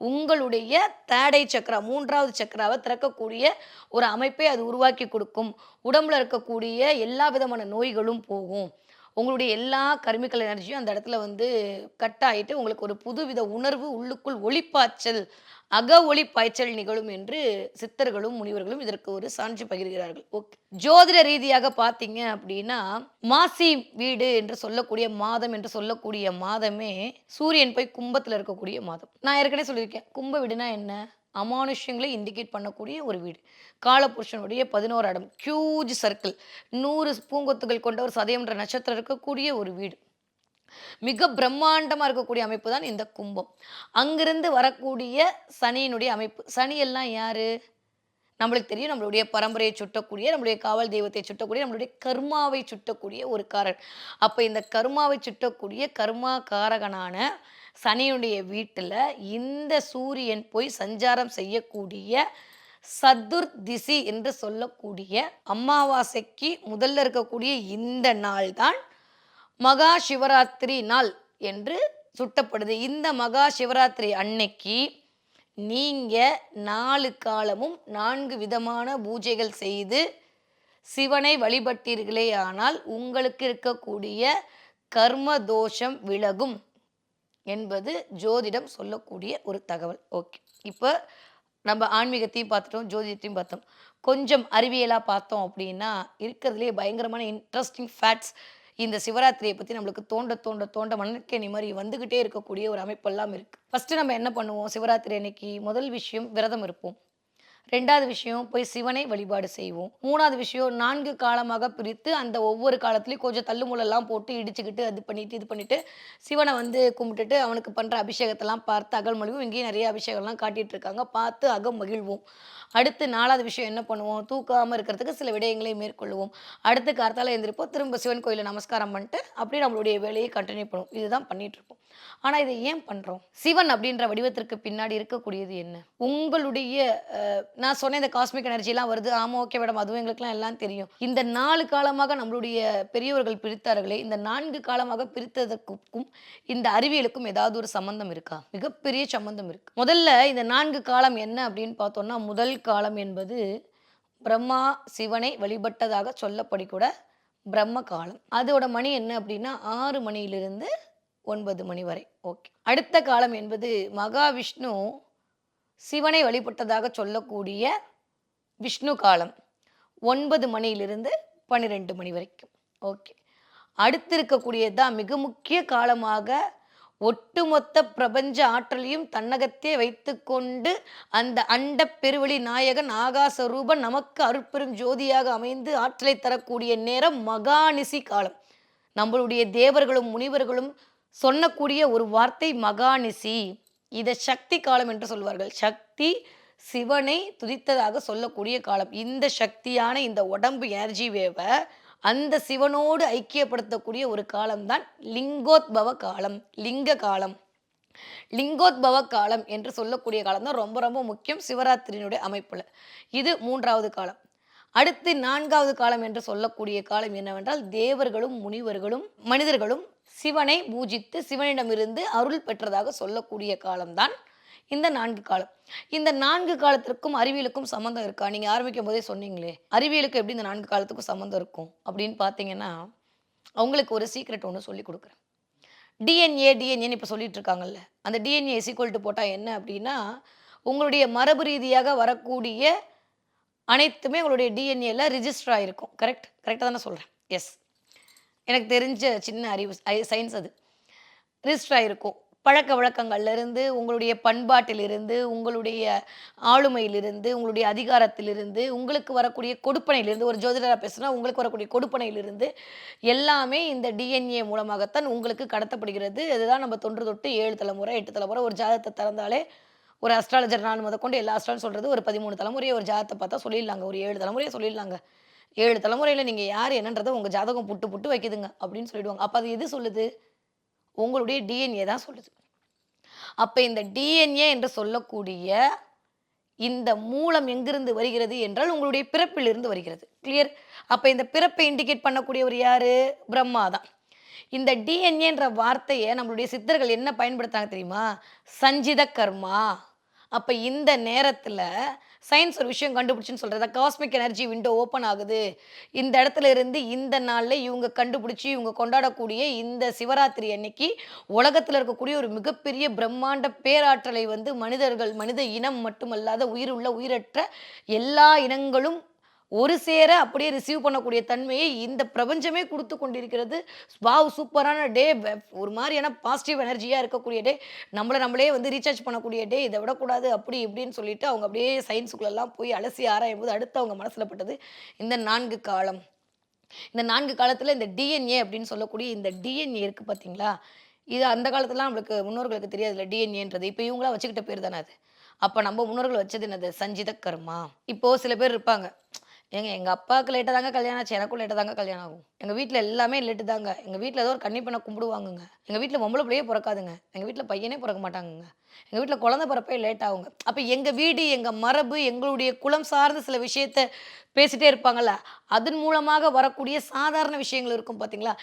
உங்களுடைய தாடை சக்ரா 3வது சக்ராவ திறக்கக்கூடிய ஒரு அமைப்பை அது உருவாக்கி கொடுக்கும். உடம்புல இருக்கக்கூடிய எல்லா விதமான நோய்களும் போகும். உங்களுடைய எல்லா கர்மிக்கல் எனர்ஜியும் அந்த இடத்துல வந்து கட் ஆயிட்டு, உங்களுக்கு ஒரு புதுவித உணர்வு உள்ளுக்குள் ஒளிப்பாய்ச்சல், அக ஒளி பாய்ச்சல் நிகழும் என்று சித்தர்களும், முனிவர்களும் இதற்கு ஒரு சான்று பகிர்கிறார்கள். ஓகே. ஜோதிட ரீதியாக பார்த்தீங்க அப்படின்னா, மாசி வீடு என்று சொல்லக்கூடிய மாதம் என்று சொல்லக்கூடிய மாதமே, சூரியன் போய் கும்பத்துல இருக்கக்கூடிய மாதம். நான் ஏற்கனவே சொல்லியிருக்கேன். கும்ப வீடுனா என்ன? அமானுஷ்யங்களை இண்டிகேட் பண்ணக்கூடிய ஒரு வீடு. காலபுருஷனுடைய 11 இடம். Huge circle. 100 பூங்கொத்துகள் கொண்ட ஒரு சதயம்ன்ற நட்சத்திரம் இருக்கக்கூடிய ஒரு வீடு. மிக பிரம்மாண்டமா இருக்கக்கூடிய அமைப்பு தான் இந்த கும்பம். அங்கிருந்து வரக்கூடிய சனியினுடைய அமைப்பு. சனி எல்லாம் யாரு? நம்மளுக்கு தெரியும். நம்மளுடைய பரம்பரையை சுட்டக்கூடிய, நம்மளுடைய காவல் தெய்வத்தை சுட்டக்கூடிய, நம்மளுடைய கர்மாவை சுட்டக்கூடிய ஒரு காரன். அப்ப இந்த கர்மாவை சுட்டக்கூடிய கர்மா காரகனான சனியுடைய வீட்டுல இந்த சூரியன் போய் சஞ்சாரம் செய்யக்கூடிய சதுர்திசி என்று சொல்லக்கூடிய அமாவாசைக்கு முதல்ல இருக்கக்கூடிய இந்த நாள் தான் மகா சிவராத்திரி நாள் என்று சுட்டப்படுது. இந்த மகா சிவராத்திரி அன்னைக்கு நீங்க 4 காலமும் 4 விதமான பூஜைகள் செய்து சிவனை வழிபட்டீர்களேயானால் உங்களுக்கு இருக்கக்கூடிய கர்ம தோஷம் விலகும் என்பது ஜோதிடம் சொல்லக்கூடிய ஒரு தகவல். ஓகே. இப்ப நம்ம ஆன்மீகத்தையும் பார்த்துட்டோம், ஜோதிடத்தையும் பார்த்தோம். கொஞ்சம் அறிவியலா பார்த்தோம் அப்படின்னா, இருக்கிறதுலயே பயங்கரமான இன்ட்ரஸ்டிங் ஃபேக்ட்ஸ் இந்த சிவராத்திரிய பத்தி நம்மளுக்கு தோண்ட மண்ணெண்ணெய் மாரி வந்துகிட்டே இருக்கக்கூடிய ஒரு அமைப்பெல்லாம் இருக்கு. ஃபர்ஸ்ட்டு நம்ம என்ன பண்ணுவோம் சிவராத்திரி அன்னைக்கு? முதல் விஷயம் விரதம் இருப்போம். 2வது விஷயம் போய் சிவனை வழிபாடு செய்வோம். 3வது விஷயம் 4 காலமாக பிரித்து அந்த ஒவ்வொரு காலத்திலயும் கொஞ்சம் தள்ளுமுள்ளெல்லாம் போட்டு இடிச்சுக்கிட்டு, அது பண்ணிட்டு, இது பண்ணிட்டு சிவன வந்து கும்பிட்டுட்டு அவனுக்கு பண்ற அபிஷேகத்தெல்லாம் பார்த்து அகல்மொழிவும் இங்கேயும் நிறைய அபிஷேகம்லாம் காட்டிட்டு இருக்காங்க. பார்த்து அகம் மகிழ்வோம். அடுத்து 4வது விஷயம் என்ன பண்ணுவோம்? தூக்காம இருக்கிறதுக்கு சில விடயங்களை மேற்கொள்ளுவோம். அடுத்து கார்த்தால எந்திரிப்போம். திரும்ப சிவன் கோயில்ல நமஸ்காரம் பண்ணிட்டு, அப்படியே நம்மளுடைய வேலையை கன்டின்யூ பண்ணுவோம். இதுதான் பண்ணிட்டு இருப்போம். ஆனா இதை ஏன் பண்றோம்? சிவன் அப்படின்ற வடிவத்திற்கு பின்னாடி இருக்கக்கூடியது என்ன? உங்களுடைய நான் சொன்ன இந்த காஸ்மிக் எனர்ஜிலாம் வருது. ஆமா, ஓகே மேடம். அதுவும் எங்களுக்கெல்லாம் எல்லாம் தெரியும். இந்த 4 காலமாக நம்மளுடைய பெரியவர்கள் பிரித்தார்களே, இந்த 4 காலமாக பிரித்ததற்கும் இந்த அறிவியலுக்கும் ஏதாவது ஒரு சம்பந்தம் இருக்கா? மிகப்பெரிய சம்பந்தம் இருக்கு. முதல்ல இந்த 4 காலம் என்ன அப்படின்னு பார்த்தோம்னா, முதல் காலம் என்பது பிரம்மா சிவனை வழிபட்டதாக சொல்லப்படி கூட பிரம்ம காலம். அதோட மணி என்ன அப்படின்னா 6 மணியிலிருந்து 9 மணி வரை. ஓகே. அடுத்த காலம் என்பது மகாவிஷ்ணு சிவனை வழிபட்டதாக சொல்லக்கூடிய விஷ்ணு காலம் 9 மணியிலிருந்து 12 மணி வரைக்கும். ஓகே. அடுத்து இருக்கக்கூடியது தான் மிக முக்கிய காலமாக ஒட்டுமொத்த பிரபஞ்ச ஆற்றலையும் தன்னகத்தே வைத்துக்கொண்டு அந்த அண்ட பெருவெளி நாயகன் ஆகாசரூபன் நமக்கு அருட்பெரும் ஜோதியாக அமைந்து ஆற்றலை தரக்கூடிய நேரம் மகாநிசி காலம். நம்மளுடைய தேவர்களும் முனிவர்களும் சொன்னக்கூடிய ஒரு வார்த்தை மகாநிசி. இதை சக்தி காலம் என்று சொல்வார்கள். சக்தி சிவனை துதித்ததாக சொல்லக்கூடிய காலம். இந்த சக்தியான இந்த உடம்பு எனர்ஜி வேவ அந்த சிவனோடு ஐக்கியப்படுத்தக்கூடிய ஒரு காலம்தான் லிங்கோத்பவ காலம், லிங்க காலம். லிங்கோத்பவ காலம் என்று சொல்லக்கூடிய காலம் தான் ரொம்ப ரொம்ப முக்கியம் சிவராத்திரியினுடைய அமைப்புல. இது 3வது காலம். அடுத்து 4வது காலம் என்று சொல்லக்கூடிய காலம் என்னவென்றால் தேவர்களும் முனிவர்களும் மனிதர்களும் சிவனை பூஜித்து சிவனிடமிருந்து அருள் பெற்றதாக சொல்லக்கூடிய காலம்தான் இந்த 4 காலம். இந்த 4 காலத்திற்கும் அறிவியலுக்கும் சம்மந்தம் இருக்கா? நீங்க ஆரம்பிக்கும் போதே சொன்னீங்களே, அறிவியலுக்கு எப்படி இந்த 4 காலத்துக்கும் சம்மந்தம் இருக்கும் அப்படின்னு பார்த்தீங்கன்னா, அவங்களுக்கு ஒரு சீக்ரெட் ஒன்று சொல்லி கொடுக்குறேன். டிஎன்ஏன்னு இப்போ சொல்லிட்டு இருக்காங்கல்ல, அந்த டிஎன்ஏ = போட்டா என்ன அப்படின்னா, உங்களுடைய மரபு ரீதியாக வரக்கூடிய அனைத்துமே உங்களுடைய டிஎன்ஏல ரிஜிஸ்டர் ஆகிருக்கும். கரெக்டாக தானே சொல்கிறேன்? எஸ். எனக்கு தெரிஞ்ச சின்ன அறிவு சயின்ஸ் அது. ரிஜிஸ்டர் ஆகிருக்கும். பழக்க வழக்கங்கள்லேருந்து, உங்களுடைய பண்பாட்டிலிருந்து, உங்களுடைய ஆளுமையிலிருந்து, உங்களுடைய அதிகாரத்திலிருந்து, உங்களுக்கு வரக்கூடிய கொடுப்பனையிலிருந்து, ஒரு ஜோதிடராக பேசுனா உங்களுக்கு வரக்கூடிய கொடுப்பனையிலிருந்து எல்லாமே இந்த டிஎன்ஏ மூலமாகத்தான் உங்களுக்கு கடத்தப்படுகிறது. அதுதான் நம்ம தொன்று தொட்டு 7 தலைமுறை 8 தலைமுறை ஒரு ஜாதகத்தை திறந்தாலே ஒரு அஸ்ட்ராலஜர் நான் முதற்கொண்டு எல்லா அஸ்ட்ராலும் சொல்கிறது ஒரு 13 தலைமுறையை ஒரு ஜாதகத்தை பார்த்தா சொல்லிடலாங்க. ஒரு 7 தலைமுறையை சொல்லிடலாங்க. 7 தலைமுறையில் நீங்கள் யார் என்னன்றதை உங்கள் ஜாதகம் புட்டு புட்டு வைக்குதுங்க அப்படின்னு சொல்லிடுவாங்க. அப்போ அது எது சொல்லுது? உங்களுடைய டிஎன்ஏ தான் சொல்லுது. அப்போ இந்த டிஎன்ஏ என்று சொல்லக்கூடிய இந்த மூலம் எங்கிருந்து வருகிறது என்றால் உங்களுடைய பிறப்பிலிருந்து வருகிறது. கிளியர்? அப்போ இந்த பிறப்பை இண்டிகேட் பண்ணக்கூடியவர் யாரு? பிரம்மா தான். இந்த டிஎன்ஏன்ற வார்த்தையை நம்மளுடைய சித்தர்கள் என்ன பயன்படுத்தாங்க தெரியுமா? சஞ்சித கர்மா. அப்போ இந்த நேரத்தில் சயின்ஸ் ஒரு விஷயம் கண்டுபிடிச்சுன்னு சொல்கிறது, காஸ்மிக் எனர்ஜி விண்டோ ஓப்பன் ஆகுது. இந்த இடத்துல இருந்து இந்த நாளில் இவங்க கண்டுபிடிச்சி இவங்க கொண்டாடக்கூடிய இந்த சிவராத்திரி அன்னைக்கு உலகத்தில் இருக்கக்கூடிய ஒரு மிகப்பெரிய பிரம்மாண்ட பேராற்றலை மனிதர்கள், மனித இனம் மட்டுமல்லாத உயிருள்ள உயிரற்ற எல்லா இனங்களும் ஒரு சேர அப்படியே ரிசீவ் பண்ணக்கூடிய தன்மையை இந்த பிரபஞ்சமே கொடுத்து கொண்டிருக்கிறது. வாவ், சூப்பரான டே, ஒரு மாதிரியான பாசிட்டிவ் எனர்ஜியாக இருக்கக்கூடிய டே, நம்மளே ரீசார்ஜ் பண்ணக்கூடிய டே, இதை விடக்கூடாது அப்படி இப்படின்னு சொல்லிட்டு அவங்க அப்படியே சயின்ஸுக்குள்ளெல்லாம் போய் அலசி ஆராயும் போது அடுத்து அவங்க மனசில் பட்டது இந்த 4 காலம். இந்த 4 காலத்தில் இந்த டிஎன்ஏ அப்படின்னு சொல்லக்கூடிய இந்த டிஎன்ஏ இருக்குது பார்த்தீங்களா, இது அந்த காலத்துலாம் நம்மளுக்கு முன்னோர்களுக்கு தெரியாதுல்ல டிஎன்ஏன்றது. இப்போ இவங்களாம் வச்சுக்கிட்ட பேர் தானே அது. அப்போ நம்ம முன்னோர்கள் வச்சது என்னது? சஞ்சித கர்மா. இப்போது சில பேர் இருப்பாங்க, எங்கள் அப்பாவுக்கு லேட்டாக தாங்க கல்யாணம் ஆச்சு, எனக்கும் லேட்டாக தாங்க கல்யாணம் ஆகும். எங்கள் வீட்டில் எல்லாமே லேட்டு தாங்க. எங்கள் வீட்டில் ஏதோ ஒரு கன்னி பெண்ணை கும்பிடுவாங்கங்க. எங்கள் வீட்டில் பொம்பளை பிள்ளையே பிறக்காதுங்க. எங்கள் வீட்டில் பையனே பிறக்க மாட்டாங்கங்க. எங்கள் வீட்டில் குழந்தை பிறப்பே லேட் ஆகுங்க. அப்போ எங்கள் வீடு, எங்கள் மரபு, எங்களுடைய குலம் சார்ந்த சில விஷயத்த பேசிகிட்டே இருப்பாங்கள்ல, அதன் மூலமாக வரக்கூடிய சாதாரண விஷயங்கள் இருக்கும் பார்த்தீங்களா.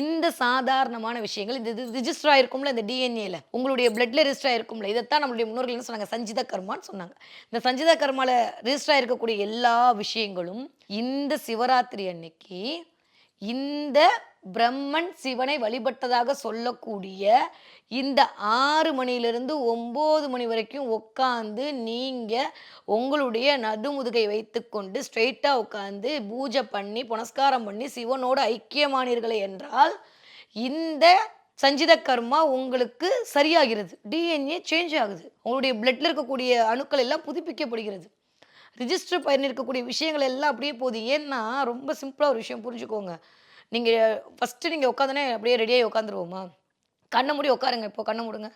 இந்த சாதாரணமான விஷயங்கள் இந்த ரிஜிஸ்டர் ஆகிருக்கும்ல, இந்த டிஎன்ஏல உங்களுடைய பிளட்ல ரிஜிஸ்டர் ஆகிருக்கும்ல, இதைத்தான் நம்மளுடைய முன்னோர்கள் என்ன சொன்னாங்க? சஞ்சித கர்மான்னு சொன்னாங்க. இந்த சஞ்சித கர்மால ரிஜிஸ்டர் ஆகிருக்கக்கூடிய எல்லா விஷயங்களும் இந்த சிவராத்திரி அன்னைக்கு இந்த பிரம்மன் சிவனை வழிபட்டதாக சொல்லக்கூடிய இந்த 6 மணியிலிருந்து 9 மணி வரைக்கும் உட்காந்து நீங்கள் உங்களுடைய நடுமுதுகை வைத்துக்கொண்டு ஸ்ட்ரெயிட்டாக உட்காந்து பூஜை பண்ணி புனஸ்காரம் பண்ணி சிவனோடு ஐக்கியமானீர்களே என்றால் இந்த சஞ்சித கர்மா உங்களுக்கு சரியாகிறது. டிஎன்ஏ சேஞ்ச் ஆகுது. உங்களுடைய பிளட்ல இருக்கக்கூடிய அணுக்கள் எல்லாம் புதுப்பிக்கப்படுகிறது. ரிஜிஸ்டர் பண்ணியிருக்கக்கூடிய விஷயங்கள் எல்லாம் அப்படியே போகுது. ஏன்னா ரொம்ப சிம்பிளாக ஒரு விஷயம் புரிஞ்சுக்கோங்க. நீங்கள் ஃபஸ்ட்டு நீங்கள் உட்காந்தோன்னே அப்படியே ரெடியாகி உட்காந்துருவோமா? கண்ணை மூடி உட்காருங்க. இப்போ கண்ணை மூடுங்க.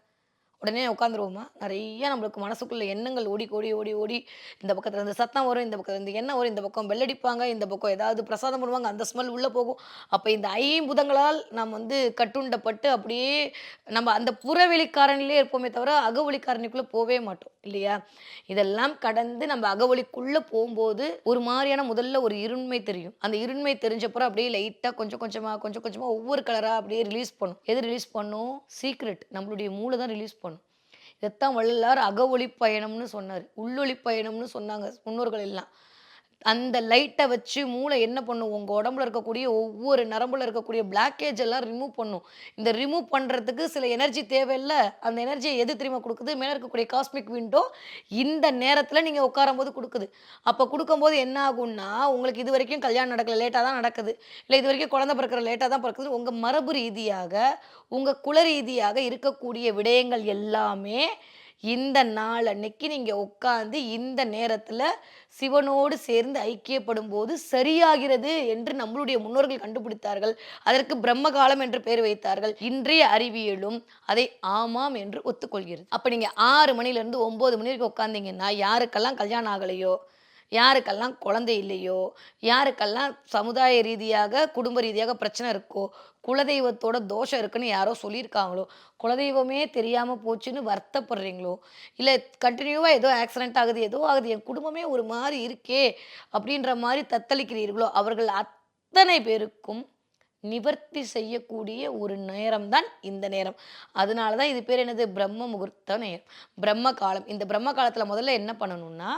உடனே உட்காந்துருவோமா? நிறைய நம்மளுக்கு மனசுக்குள்ள எண்ணங்கள் ஓடி ஓடி ஓடி ஓடி இந்த பக்கத்தில் இருந்து சத்தம் வரும், இந்த பக்கத்தில் இருந்து எண்ணெய் வரும், இந்த பக்கம் பெல்லடிப்பாங்க, இந்த பக்கம் ஏதாவது பிரசாதம் பண்ணுவாங்க, அந்த ஸ்மெல் உள்ளே போகும். அப்போ இந்த ஐம்புதங்களால் நாம் கட்டுண்டப்பட்டு அப்படியே நம்ம அந்த புறவெளிக்காரனிலே இருப்போமே தவிர அகவொளிக்காரனுக்குள்ளே போவே மாட்டோம் இல்லையா? இதெல்லாம் கடந்து நம்ம அகவொளிக்குள்ளே போகும்போது ஒரு மாதிரியான முதல்ல ஒரு இருண்மை தெரியும். அந்த இருண்மை தெரிஞ்சப்பறம் அப்படியே லைட்டாக கொஞ்சம் கொஞ்சமாக ஒவ்வொரு கலராக அப்படியே ரிலீஸ் பண்ணும். எது ரிலீஸ் பண்ணும்? சீக்ரெட். நம்மளுடைய மூளை தான் ரிலீஸ் பண்ணும். இதைத்தான் வள்ளலார் அகவொளி பயணம்னு சொன்னார். உள்ளொளி பயணம்னு சொன்னாங்க முன்னோர்கள் எல்லாம். அந்த லைட்டை வச்சு மூளை என்ன பண்ணும், உங்க உடம்புல இருக்கக்கூடிய ஒவ்வொரு நரம்புல இருக்கக்கூடிய பிளாக்கேஜ் எல்லாம் ரிமூவ் பண்ணும். இந்த ரிமூவ் பண்றதுக்கு சில எனர்ஜி தேவையில்ல. அந்த எனர்ஜிய எது தெரியுமா குடுக்குது? மேல இருக்கக்கூடிய காஸ்மிக் விண்டோ இந்த நேரத்துல நீங்க உட்காரும்போது குடுக்குது. அப்ப குடுக்கும்போது என்ன ஆகும்னா, உங்களுக்கு இதுவரைக்கும் கல்யாணம் நடக்கல, லேட்டா தான் நடக்குது. இல்ல இதுவரைக்கும் குழந்தை பிறக்கிற லேட்டா தான் பிறக்குது. உங்க மரபு ரீதியாக, உங்க குல ரீதியாக இருக்கக்கூடிய விடயங்கள் எல்லாமே இந்த நாள் அன்னைக்கு நீங்க உட்கார்ந்து இந்த நேரத்துல சிவனோடு சேர்ந்து ஐக்கியப்படும்போது சரியாகிறது என்று நம்மளுடைய முன்னோர்கள் கண்டுபிடித்தார்கள். அதற்கு பிரம்ம காலம் என்று பெயர் வைத்தார்கள். இன்றைய அறிவியலும் அதை ஆமாம் என்று ஒத்துக்கொள்கிறது. அப்ப நீங்க 6 மணிலேருந்து 9 மணி வரைக்கும் உட்கார்ந்தீங்கன்னா, யாருக்கெல்லாம் கல்யாணம் ஆகலையோ, யாருக்கெல்லாம் குழந்தை இல்லையோ, யாருக்கெல்லாம் சமுதாய ரீதியாக, குடும்ப ரீதியாக பிரச்சனை இருக்கோ, குலதெய்வத்தோட தோஷம் இருக்குன்னு யாரோ சொல்லியிருக்காங்களோ, குலதெய்வமே தெரியாம போச்சுன்னு வருத்தப்படுறீங்களோ, இல்ல கன்டினியூவா ஏதோ ஆக்சிடென்ட் ஆகுது, ஏதோ ஆகுது, என் குடும்பமே ஒரு மாரி இருக்கே அப்படின்ற மாரி தத்தளிக்கிறீர்களோ, அவர்கள் அத்தனை பேருக்கும் நிவர்த்தி செய்யக்கூடிய ஒரு நேரம் தான் இந்த நேரம். அதனால தான் இது பேர் என்னது? பிரம்ம முகூர்த்த நேரம். பிரம்ம காலம். இந்த பிரம்ம காலத்துல முதல்ல என்ன பண்ணணும்னா,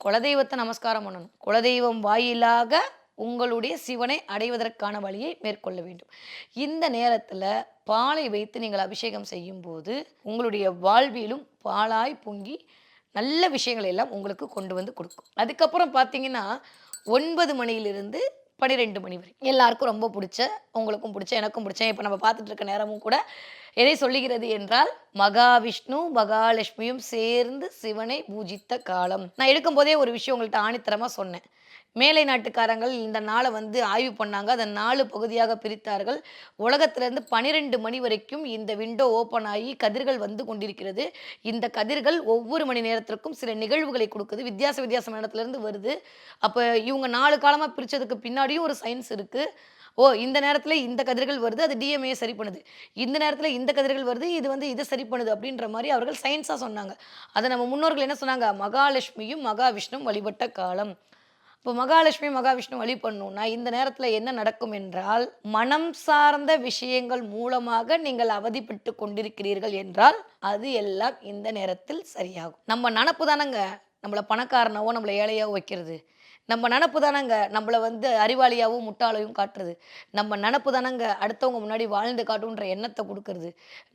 குலதெய்வத்த நமஸ்காரம் பண்ணணும். குலதெய்வம் வாயிலாக உங்களுடைய சிவனை அடைவதற்கான வழியை மேற்கொள்ள வேண்டும். இந்த நேரத்துல பாலை வைத்து நீங்கள் அபிஷேகம் செய்யும்போது, உங்களுடைய வாழ்விலும் பாலாய் பொங்கி நல்ல விஷயங்களை எல்லாம் உங்களுக்கு கொண்டு வந்து கொடுக்கும். அதுக்கப்புறம் பார்த்தீங்கன்னா, 9 மணியிலிருந்து 12 மணி வரை. எல்லாருக்கும் ரொம்ப புடிச்ச, உங்களுக்கும் புடிச்ச, எனக்கும் புடிச்ச, இப்ப நம்ம பார்த்துட்டு இருக்க நேரமும் கூட எதை சொல்லுகிறது என்றால், மகாவிஷ்ணு, மகாலட்சுமியும் சேர்ந்து சிவனை பூஜித்த காலம். நான் எடுக்கும்போதே ஒரு விஷயம் உங்கள்ட்ட ஆணித்தரமா சொன்னேன். மேலை நாட்டுக்காரங்கள் இந்த நாள வந்து ஆய்வு பண்ணாங்க. அத 4 பகுதியாக பிரித்தார்கள். உலகத்திலிருந்து 12 மணி வரைக்கும் இந்த விண்டோ ஓப்பன் ஆகி கதிர்கள் வந்து கொண்டிருக்கிறது. இந்த கதிர்கள் ஒவ்வொரு மணி நேரத்திற்கும் சில நிகழ்வுகளை குடுக்குது. வித்தியாசமான இடத்துலருந்து வருது. அப்ப இவங்க 4 காலமா பிரிச்சதுக்கு பின்னாடியும் ஒரு சயின்ஸ் இருக்கு. ஓ! இந்த நேரத்தில இந்த கதிர்கள் வருது. அது டிஎம்ஏ சரி பண்ணுது. இந்த நேரத்தில இந்த கதிர்கள் வருது. இது வந்து இத சரி பண்ணுது அப்படின்ற மாரி அவர்கள் சயின்ஸா சொன்னாங்க. அத நம்ம முன்னோர்கள் என்ன சொன்னாங்க? மகாலட்சுமியும், மகாவிஷ்ணுவும் வழிபட்ட காலம். இப்போ மகாலட்சுமி, மகாவிஷ்ணு வழிபடணும்னா, இந்த நேரத்தில என்ன நடக்கும் என்றால், மனம் சார்ந்த விஷயங்கள் மூலமாக நீங்கள் அவதிப்பட்டு கொண்டிருக்கிறீர்கள் என்றால், அது எல்லாம் இந்த நேரத்தில் சரியாகும். நம்ம நெனப்பு தானங்க நம்மள பணக்காரனாவோ, நம்மள ஏழையாவோ வைக்கிறது. நம்ம நெனப்பு தானங்க நம்மள வந்து அறிவாளியாவும், முட்டாளையும் காட்டுறது. நம்ம நெனப்பு தானங்க அடுத்தவங்க முன்னாடி வாழ்ந்து காட்டுன்ற எண்ணத்த குடுக்குறது.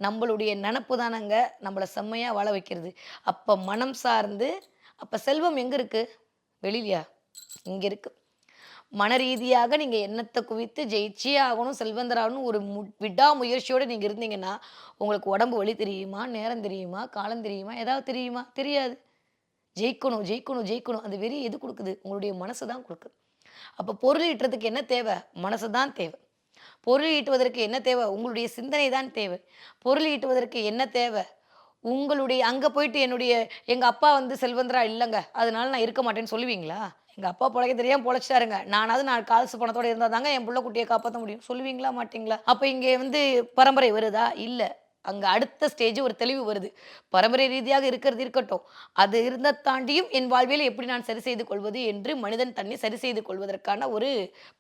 நம்மளுடைய நெனப்பு தானங்க நம்மள செம்மையா வாழ வைக்கிறது. அப்ப மனம் சார்ந்து அப்ப செல்வம் எங்க இருக்கு? வெளிலயா? இங்க இருக்கு. மனரீதியாக நீங்க எண்ணத்த குவித்து ஜெயிச்சே ஆகணும், செல்வந்தராகணும் ஒரு விடாமுயற்சியோட நீங்க இருந்தீங்கன்னா, உங்களுக்கு உடம்பு வலி தெரியுமா? நேரம் தெரியுமா? காலம் தெரியுமா? ஏதாவது தெரியுமா? தெரியாது. ஜெயிக்கணும், ஜெயிக்கணும், ஜெயிக்கணும். அந்த வெறி எது குடுக்குது? உங்களுடைய மனசு தான் குடுக்குது. அப்ப பொருள் ஈட்டுறதுக்கு என்ன தேவை? மனசு தான் தேவை. பொருள் ஈட்டுவதற்கு என்ன தேவை? உங்களுடைய சிந்தனை தான் தேவை. பொருள் ஈட்டுவதற்கு என்ன தேவை? உங்களுடைய அங்க போயிட்டு எங்க அப்பா வந்து செல்வந்தரா இல்லங்க. அதனால நான் இருக்க மாட்டேன்னு சொல்லுவீங்களா? எங்க அப்பா பொழைக்க தெரியாம பொழைச்சுட்டாருங்க. நானாவது 4 காசு பணத்தோட இருந்தா தாங்க என் புள்ள குட்டிய காப்பாத்த முடியும். சொல்லுவீங்களா? மாட்டீங்களா? அப்ப இங்க வந்து பரம்பரை வருதா? இல்ல. அங்க அடுத்த ஸ்டேஜ் ஒரு தெளிவு வருது. பரம்பரை ரீதியாக இருக்கிறது இருக்கட்டும். அது இருந்த தாண்டியும் என் வாழ்வியல எப்படி நான் சரி செய்து கொள்வது என்று மனிதன் தன்னை சரி செய்து கொள்வதற்கான ஒரு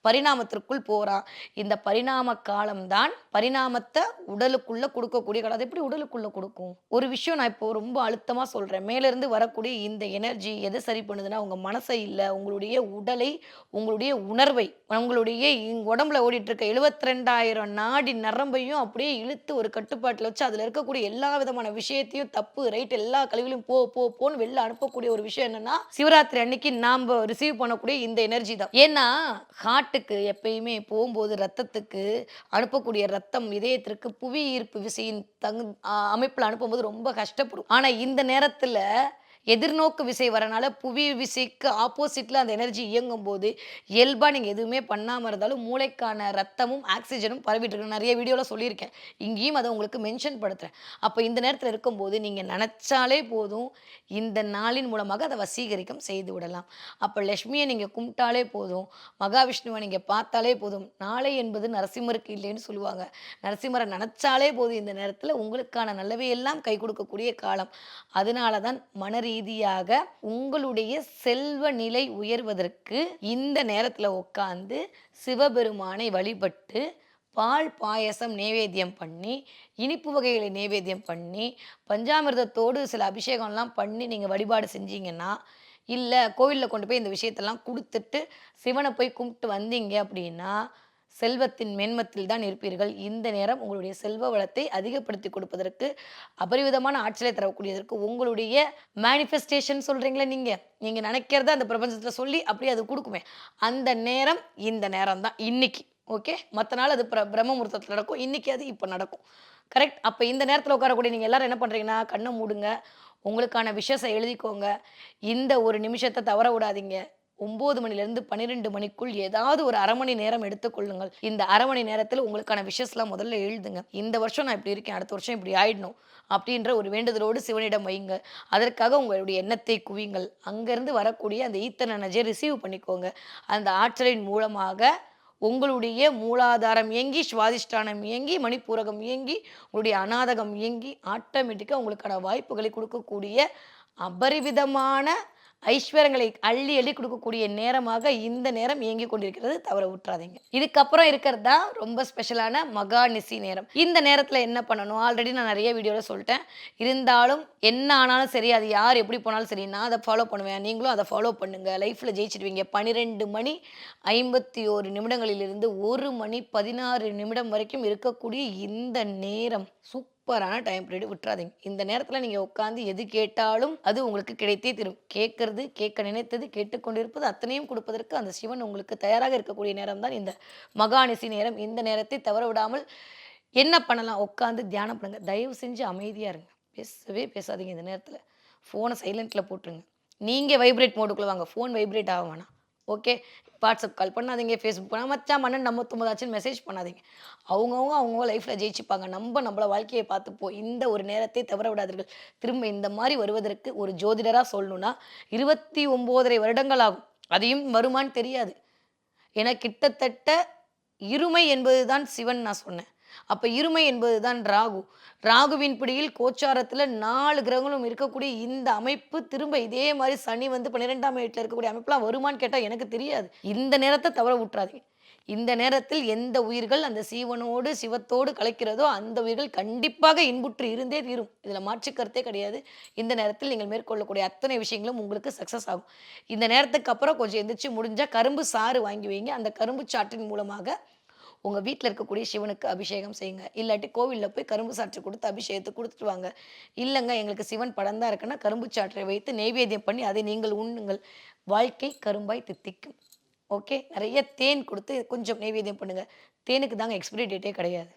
பரிணாமத்திற்குள் போறான். இந்த பரிணாம காலம் தான் பரிணாமத்த உடலுக்குள்ள குடுக்கக்கூடிய காலம். அது எப்படி உடலுக்குள்ள குடுக்கும்? ஒரு விஷயம் நான் இப்போ ரொம்ப அழுத்தமா சொல்றேன். மேலிருந்து வரக்கூடிய இந்த எனர்ஜி எத சரி பண்ணுதுன்னா, உங்க மனச இல்ல, உங்களுடைய உடலை, உங்களுடைய உணர்வை, உங்களுடைய உடம்புல ஓடிட்டு இருக்க 72,000 நாடி நரம்பையும் அப்படியே இழுத்து ஒரு கட்டுப்பாட்டுல வச்சு அதுல இருக்கக்கூடிய எல்லா விதமான விஷயத்தையும் தப்பு, ரைட் எல்லா கழிவுகளையும் போன்னு வெளில அனுப்பக்கூடிய ஒரு விஷயம் என்னன்னா, சிவராத்திரி அன்னைக்கு நாம ரிசீவ் பண்ணக்கூடிய இந்த எனர்ஜி தான். ஏன்னா, ஹார்ட்டுக்கு எப்பயுமே போகும்போது ரத்தத்துக்கு அனுப்பக்கூடிய ரத்தம் இதயத்திற்கு புவி ஈர்ப்பு விசையின் அமைப்புல அனுப்பும்போது ரொம்ப கஷ்டப்படும். ஆனா இந்த நேரத்துல எதிர்நோக்கு விசை வரனால புவி விசைக்கு ஆப்போசிட்ல அந்த எனர்ஜி இயங்கும்போது, இயல்பா நீங்க எதுவுமே பண்ணாம இருந்தாலும் மூளைக்கான ரத்தமும், ஆக்ஸிஜனும் பரவிட்டு இருக்கு. நெறைய வீடியோல சொல்லியிருக்கேன். இங்கேயும் அத உங்களுக்கு மென்ஷன் படுத்துறேன். அப்ப இந்த நேரத்துல இருக்கும்போது நீங்க நெனச்சாலே போதும், இந்த நாளின் மூலமாக அத வசீகரிக்கம் செய்து விடலாம். அப்ப லட்சுமிய நீங்க கும்பிட்டாலே போதும், மகாவிஷ்ணுவ நீங்க பார்த்தாலே போதும். நாளை என்பது நரசிம்மருக்கு இல்லைன்னு சொல்லுவாங்க. நரசிம்மர நெனச்சாலே போதும் இந்த நேரத்துல உங்களுக்கான நல்லவை எல்லாம் கை கொடுக்கக்கூடிய காலம். அதனால தான் மனரீதியாக உங்களுடைய செல்வ நிலை உயர்வதற்கு இந்த நேரத்துல உட்கார்ந்து சிவபெருமானை வழிபட்டு பால் பாயசம் நைவேத்தியம் பண்ணி, இனிப்பு வகைகளை நைவேத்தியம் பண்ணி, பஞ்சாமிர்தத்தோடு சில அபிஷேகம்லாம் பண்ணி நீங்க வழிபாடு செஞ்சீங்கன்னா, இல்லை கோவிலில் கொண்டு போய் இந்த விஷயத்தெல்லாம் கொடுத்துட்டு சிவனை போய் கும்பிட்டு வந்தீங்க அப்படின்னா செல்வத்தின் மேன்மத்தில் தான் இருப்பீர்கள். இந்த நேரம் உங்களுடைய செல்வ வளத்தை அதிகப்படுத்தி கொடுப்பதற்கு, அபரிவிதமான ஆற்றலை தரக்கூடியதற்கு, உங்களுடைய மேனிஃபெஸ்டேஷன் சொல்றீங்களே நீங்க, நீங்க நினைக்கிறத அந்த பிரபஞ்சத்துல சொல்லி அப்படியே அது குடுக்குமே. அந்த நேரம் இந்த நேரம் தான் இன்னைக்கு. ஓகே. மத்த நாள் அது பிரம்ம முகூர்த்தத்துல நடக்கும். இன்னைக்கு அது இப்ப நடக்கும். கரெக்ட். அப்ப இந்த நேரத்துல உட்காரக்கூடிய நீங்க எல்லாரும் என்ன பண்றீங்கன்னா, கண்ண மூடுங்க. உங்களுக்கான விஷஸ எழுதிக்கோங்க. இந்த ஒரு நிமிஷத்த தவற விடாதீங்க. 9 மணிலேருந்து 12 மணிக்குள் ஏதாவது ஒரு 1/2 மணி நேரம் எடுத்துக்கொள்ளுங்கள். இந்த 1/2 மணி நேரத்தில உங்களுக்கான விஷஸ்லாம் முதல்ல எழுதுங்க. இந்த வருஷம் நான் இப்படி இருக்கேன். அடுத்த வருஷம் இப்படி ஆயிடணும். அப்படின்ற ஒரு வேண்டுதலோடு சிவனிடம் வையுங்க. அதற்காக உங்களுடைய எண்ணத்தை குவியுங்கள். அங்கேருந்து வரக்கூடிய அந்த ஈத்தர் எனர்ஜியை ரிசீவ் பண்ணிக்கோங்க. அந்த ஆற்றலின் மூலமாக உங்களுடைய மூலாதாரம் இயங்கி, சுவாதிஷ்டானம் இயங்கி, மணிப்பூரகம் இயங்கி, உங்களுடைய அநாதகம் இயங்கி, ஆட்டோமேட்டிக்கா உங்களுக்கான வாய்ப்புகளை குடுக்கக்கூடிய அபரிவிதமான ஐஸ்வர்யங்களை அள்ளி அள்ளி கொடுக்கக்கூடிய நேரமாக இந்த நேரம் இயங்கிக் கொண்டிருக்கிறது. தவற விட்டுறாதீங்க. இதுக்கப்புறம் இருக்கிறது தான் ரொம்ப ஸ்பெஷலான மகாநிசி நேரம். இந்த நேரத்தில் என்ன பண்ணணும்? ஆல்ரெடி நான் நிறைய வீடியோவில் சொல்லிட்டேன். இருந்தாலும் என்ன ஆனாலும் சரி, அது யார் எப்படி போனாலும் சரி, நான் அதை ஃபாலோ பண்ணுவேன். நீங்களும் அதை ஃபாலோ பண்ணுங்க. லைஃப்பில் ஜெயிச்சிடுவீங்க. 12 மணி 51 நிமிடங்களிலிருந்து 1 மணி 16 நிமிடம் வரைக்கும் இருக்கக்கூடிய இந்த நேரம் சூப்பரான டைம் பீரியட். விட்டுறாதீங்க. இந்த நேரத்தில் நீங்கள் உட்காந்து எது கேட்டாலும் அது உங்களுக்கு கிடைத்தே தரும். கேட்கறது, கேட்க நினைத்தது, கேட்டுக்கொண்டிருப்பது அத்தனையும் கொடுப்பதற்கு அந்த சிவன் உங்களுக்கு தயாராக இருக்கக்கூடிய நேரம் தான் இந்த மகாநிசி நேரம். இந்த நேரத்தை தவற விடாமல் என்ன பண்ணலாம்? உட்காந்து தியானம் பண்ணுங்க. தயவு செஞ்சு அமைதியாக இருங்க. பேசவே பேசாதீங்க. இந்த நேரத்தில் ஃபோனை சைலண்ட்டில் போட்டுருங்க. நீங்கள் வைப்ரேட் மோடுக்குள்ளே வாங்க. ஃபோன் வைப்ரேட் ஆக வேணாம். ஓகே. வாட்ஸ்அப் கால் பண்ணாதீங்க, ஃபேஸ்புக் பண்ண மச்சான் மன்னன் நம்ம 99 மெசேஜ் பண்ணாதீங்க. அவங்கவுங்க லைஃப்பில் ஜெயிச்சுப்பாங்க. நம்மள வாழ்க்கையை பார்த்துப்போம். இந்த ஒரு நேரத்தை தவற விடாதீர்கள். திரும்ப இந்த மாதிரி வருவதற்கு ஒரு ஜோதிடராக சொல்லணும்னா 29.5 வருடங்கள் ஆகும். அதையும் வருமான்னு தெரியாது. ஏன்னா கிட்டத்தட்ட இருமை என்பது தான் சிவன் நான் சொன்னேன். அப்ப இருமை என்பது தான் ராகு. ராகுவின் பிடியில் கோச்சாரத்துல 4 கிரகங்களும் இருக்கக்கூடிய இந்த அமைப்பு திரும்ப இதே மாதிரி சனி வந்து 12ஆம் வீட்டில் இருக்கக்கூடிய அமைப்புலாம் வருமான்னு கேட்டால் எனக்கு தெரியாது. இந்த நேரத்தை தவற விட்டுறாதீங்க. இந்த நேரத்தில் எந்த உயிர்கள் அந்த சீவனோடு சிவத்தோடு கலைக்கிறதோ அந்த உயிர்கள் கண்டிப்பாக இன்புற்று இருந்தே தீரும். இதில் மாற்று கருத்தே கிடையாது. இந்த நேரத்தில் நீங்கள் மேற்கொள்ளக்கூடிய அத்தனை விஷயங்களும் உங்களுக்கு சக்ஸஸ் ஆகும். இந்த நேரத்துக்கு அப்புறம் கொஞ்சம் எந்திரிச்சு முடிஞ்சால் கரும்பு சாறு வாங்கி வைங்க. அந்த கரும்பு சாற்றின் மூலமாக உங்கள் வீட்டில் இருக்கக்கூடிய சிவனுக்கு அபிஷேகம் செய்யுங்க. இல்லாட்டி கோவிலில் போய் கரும்பு சாற்று கொடுத்து அபிஷேகத்தை கொடுத்துட்டு வாங்க. இல்லைங்க எங்களுக்கு சிவன் படம் தான் இருக்குன்னா கரும்பு சாற்றை வைத்து நெய்வேத்தியம் பண்ணி அதை நீங்கள் உண்ணுங்கள். வாழ்க்கை கரும்பாய் தித்திக்கும். ஓகே. நிறைய தேன் கொடுத்து கொஞ்சம் நெய்வேத்தியம் பண்ணுங்க. தேனுக்கு தாங்க எக்ஸ்பிரி டேட்டே கிடையாது.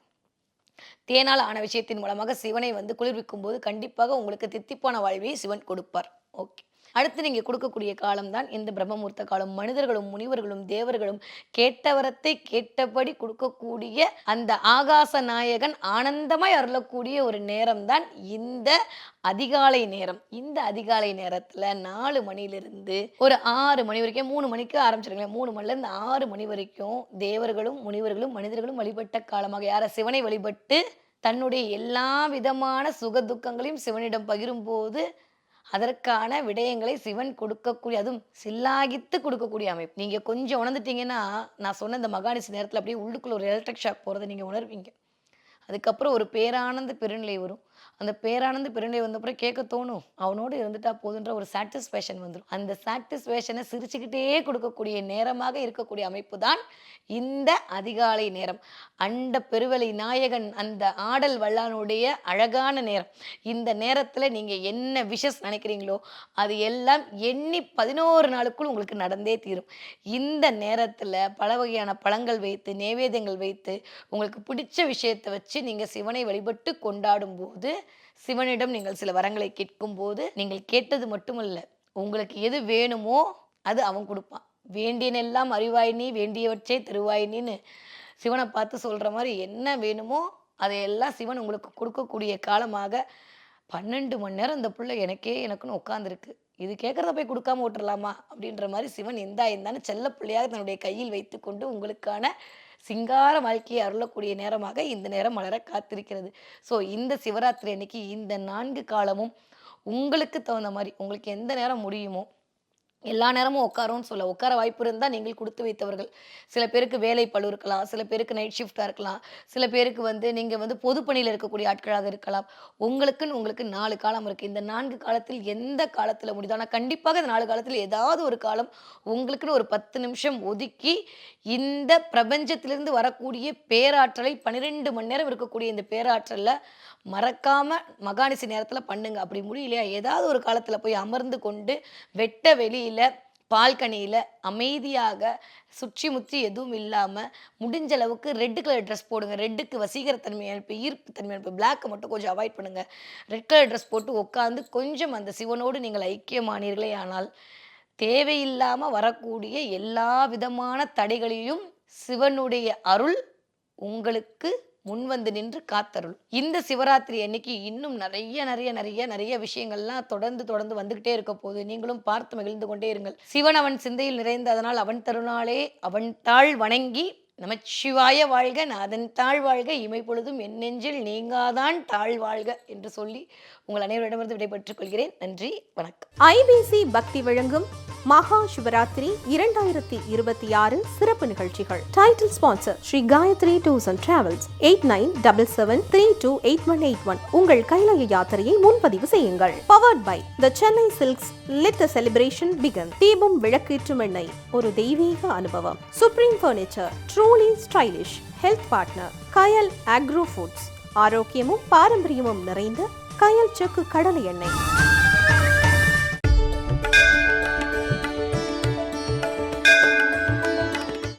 தேனால் ஆன விஷயத்தின் மூலமாக சிவனை வந்து குளிர்விக்கும் போது கண்டிப்பாக உங்களுக்கு தித்திப்பான வாழ்வை சிவன் கொடுப்பார். ஓகே. அடுத்து நீங்க கொடுக்கக்கூடிய காலம் தான் இந்த பிரம்மமுகூர்த்த காலம். மனிதர்களும் முனிவர்களும் தேவர்களும் கேட்டவரத்தை கேட்டபடி கொடுக்கக்கூடிய அந்த ஆகாச நாயகன் ஆனந்தமாய் அருளக்கூடிய ஒரு நேரம் தான் இந்த அதிகாலை நேரம். இந்த அதிகாலை நேரத்துல 4 மணிலிருந்து ஒரு 6 மணி வரைக்கும் 3 மணிக்கு ஆரம்பிச்சிருங்களேன். 3 மணிலேருந்து 6 மணி வரைக்கும் தேவர்களும் முனிவர்களும் மனிதர்களும் வழிபட்ட காலமாக யார சிவனை வழிபட்டு தன்னுடைய எல்லா விதமான சுக துக்கங்களையும் சிவனிடம் பகிரும்போது அதற்கான விடயங்களை சிவன் கொடுக்கக்கூடிய, அதுவும் சில்லாகித்து கொடுக்கக்கூடிய அமைப்பு. நீங்க கொஞ்சம் உணர்ந்துட்டீங்கன்னா, நான் சொன்ன இந்த மகாநிசி நேரத்துல அப்படியே உள்ளுக்குள்ள ஒரு எலக்ட்ரிக் ஷாக் போறத நீங்க உணர்வீங்க. அதுக்கப்புறம் ஒரு பேரானந்த பெருநிலை வரும். அந்த பேரானந்த பெருநிலை வந்தப்புறம் கேட்க தோணும். அவனோடு இருந்துட்டா போதுன்ற ஒரு சாட்டிஸ்ஃபேக்ஷன் வந்துடும். அந்த சாட்டிஸ்ஃபேக்ஷனை சிரிச்சுக்கிட்டே கொடுக்கக்கூடிய நேரமாக இருக்கக்கூடிய அமைப்பு தான் இந்த அதிகாலை நேரம். அண்ட பெருவெளி நாயகன் அந்த ஆடல் வல்லானுடைய அழகான நேரம். இந்த நேரத்துல நீங்க என்ன விஷஸ் நினைக்கிறீங்களோ அது எல்லாம் எண்ணி 11 நாளுக்குள் உங்களுக்கு நடந்தே தீரும். இந்த நேரத்துல பல வகையான பழங்கள் வைத்து நைவேத்தியங்கள் வைத்து உங்களுக்கு பிடிச்ச விஷயத்தை வச்சு நீங்க சிவனை வழிபட்டு கொண்டாடும் போது சிவனிடம் நீங்கள் சில வரங்களை கேட்கும் போது நீங்கள் கேட்டது மட்டுமல்ல, உங்களுக்கு எது வேணுமோ அது அவன் கொடுப்பான். வேண்டியனெல்லாம் அறிவாய் நீ வேண்டியவற்றை தருவாய் நீன்னு சிவனை பார்த்து சொல்ற மாதிரி என்ன வேணுமோ அதையெல்லாம் சிவன் உங்களுக்கு கொடுக்கக்கூடிய காலமாக 12 மணி நேரம் இந்த பிள்ளை எனக்குன்னு உட்காந்துருக்கு. இது கேட்கறத போய் கொடுக்காம விட்டுறலாமா அப்படின்ற மாதிரி சிவன் இந்தான்னு செல்ல பிள்ளையாக தன்னுடைய கையில் வைத்துக்கொண்டு உங்களுக்கான சிங்கார வாழ்க்கையை அருளக்கூடிய நேரமாக இந்த நேரம் மலர காத்திருக்கிறது. ஸோ இந்த சிவராத்திரி அன்னைக்கு இந்த 4 காலமும் உங்களுக்கு தகுந்த மாதிரி உங்களுக்கு எந்த நேரம் முடியுமோ எல்லா நேரமும் உட்காரோன்னு சொல்ல உட்கார வாய்ப்பு இருந்தால் நீங்கள் கொடுத்து வைத்தவர்கள். சில பேருக்கு வேலை பளு இருக்கலாம், சில பேருக்கு நைட் ஷிஃப்ட்டாக இருக்கலாம், சில பேருக்கு நீங்கள் பொதுப்பணியில் இருக்கக்கூடிய ஆட்களாக இருக்கலாம். உங்களுக்கு 4 காலம் இருக்குது. இந்த 4 காலத்தில் எந்த காலத்தில் முடியுதோ, ஆனால் கண்டிப்பாக இந்த 4 காலத்தில் ஏதாவது ஒரு காலம் உங்களுக்குன்னு ஒரு 10 நிமிஷம் ஒதுக்கி இந்த பிரபஞ்சத்திலிருந்து வரக்கூடிய பேராற்றலை 12 மணி நேரம் இருக்கக்கூடிய இந்த பேராற்றலில் மறக்காம மகாநிசி நேரத்தில் பண்ணுங்க. அப்படி முடியலையா ஏதாவது ஒரு காலத்தில் போய் அமர்ந்து கொண்டு வெட்ட வெளியில் பால்கனியில் அமைதியாக சுற்றி முற்றி எதுவும் இல்லாமல் முடிஞ்ச அளவுக்கு ரெட் கலர் ட்ரெஸ் போடுங்க. ரெட்டுக்கு வசீகரத்தன்மை அனுப்பி ஈர்ப்பு தன்மை அனுப்பி பிளாக்கை மட்டும் கொஞ்சம் அவாய்ட் பண்ணுங்கள். ரெட் கலர் ட்ரெஸ் போட்டு உட்காந்து கொஞ்சம் அந்த சிவனோடு நீங்கள் ஐக்கியமானீர்களே ஆனால் தேவையில்லாமல் வரக்கூடிய எல்லா விதமான தடைகளையும் சிவனுடைய அருள் உங்களுக்கு முன்வந்து நின்று காத்தருள். இந்த சிவராத்திரி அன்னைக்கு இன்னும் நிறைய விஷயங்கள்லாம் தொடர்ந்து வந்துகிட்டே இருக்க போது நீங்களும் பார்த்து மகிழ்ந்து கொண்டே இருங்கள். சிவன் அவன் சிந்தையில் நிறைந்த அதனால் அவன் தருணாலே அவன் தாழ் வணங்கி நமச்சிவாய வாழ்க நாதன் தாழ் வாழ்க இமை பொழுதும் என் நெஞ்சில் நீங்காதான் தாழ் வாழ்க என்று சொல்லி உங்கள் அனைவரிடமிருந்து விடைபெற்றுக் கொள்கிறேன். நன்றி, வணக்கம். ஐபிசி பக்தி வழங்கும் மகா சிவராத்திரி 2026 சிறப்பு நிகழ்ச்சிகள். Title sponsor Sri Gayathri tours and travels 8977328181. உங்கள் கைலாய யாத்திரையை முன்பதிவு செய்யுங்கள். Powered by the Chennai silks let the celebration begin. Deepam விளக்கேற்றும் எண்ணெய் ஒரு தெய்வீக அனுபவம். Supreme furniture truly stylish. Health partner Kayal agro foods. ஆரோக்கியமும் பாரம்பரியமும் நிறைந்த கயல் செக்கு கடலை எண்ணெய்.